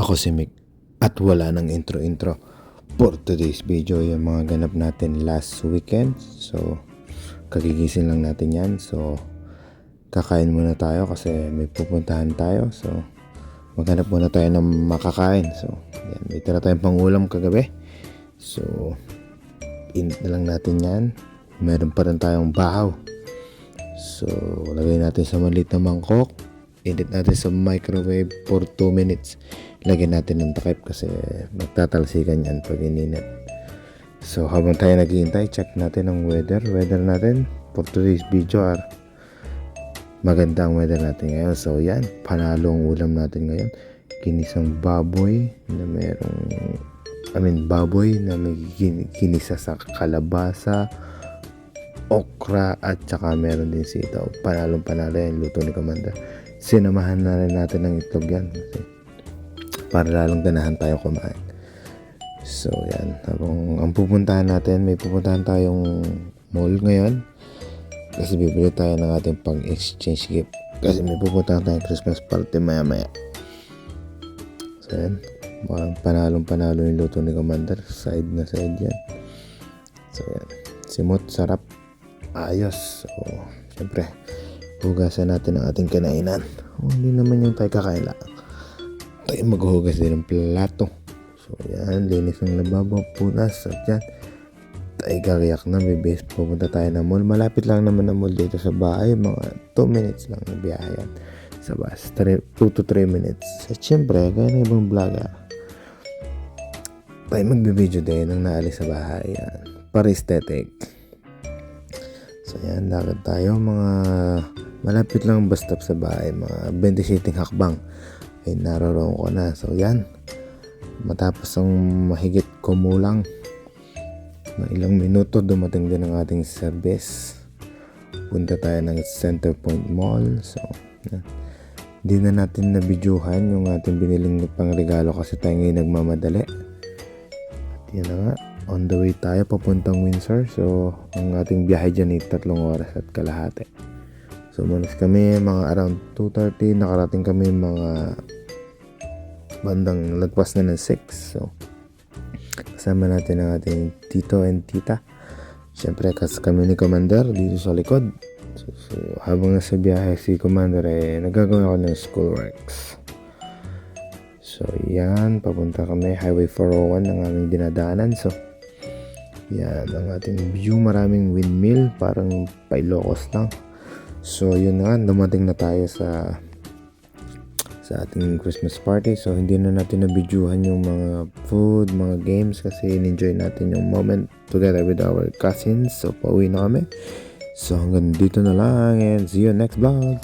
Ako si Mick at wala ng intro-intro. For today's video, yung mga ganap natin last weekend. So, kagigising lang natin yan. So, kakain muna tayo kasi may pupuntahan tayo. So, maghanap muna tayo ng makakain. So, yan, may tira tayong pangulam kagabi. So, init na lang natin yan. Meron pa rin tayong bahaw. So, lagay natin sa maliit na mangkok. Init natin sa microwave for 2 minutes. Lagyan natin ng takip kasi magtatalsikan yan pag ininit. So habang tayo naghihintay, check natin ang weather natin for today's video. Maganda ang weather natin ngayon. So yan, panalong ulam natin ngayon. Kinisang baboy na baboy na may kinisa sa kalabasa, okra at saka meron din sitaw. Panalo yan, luto ni Commander. Sinamahan na rin natin ng itlog yan kasi para lalong ganahan tayo kumain. So yan, habang ang pupuntahan natin, may pupuntahan tayong mall ngayon kasi bibili tayo ng ating pang exchange gift kasi may pupuntahan tayong Christmas party maya. So yan, panalo yung luto ni Commander. Side na side yan. So yan, simot, sarap, ayos. So syempre hugasan natin ang ating kinainan. Hindi naman yung tayo kakain lang, tayo maghuhugas din ng plato. So yan, linis ng lababo, punas. At yan, tayo gagayak na, bibis. Pupunta tayo ng mall. Malapit lang naman ang mall dito sa bahay. Mga 2 minutes lang na biyahe yan sa bus, 2 to 3 minutes. At syempre, kaya na ibang vlog tayo magbibideo din nang naalis sa bahay. Yan, para aesthetic. So yan, lakad tayo. Mga malapit lang bus stop sa bahay. Mga 27 hakbang ay naroon ko na. So yan, matapos ang mahigit kumulang na ilang minuto, dumating din ang ating service. Punta tayo ng Center Point Mall. So yan, hindi na natin nabidyohan yung ating biniling pangregalo kasi tayo ngayon nagmamadali. At yan na nga, on the way tayo papuntang Windsor. So ang ating biyahe dyan ay 3 oras at kalahati. So manas kami mga around 2:30, nakarating kami mga bandang lagpas na ng 6. So kasama natin ang ating tito and tita. Siyempre kasi kami ni Commander dito sa likod. So habang nasa biyahe si Commander nagagawa ko ng school works. So yan, papunta kami Highway 401 ang aming dinadaanan. So yan ang ating view, maraming windmill, parang Pailocos lang. So yun nga, dumating na tayo sa ating Christmas party. So hindi na natin na-videohan yung mga food, mga games kasi in-enjoy natin yung moment together with our cousins. So pauwi na kami. So hanggang dito na lang and see you next vlog.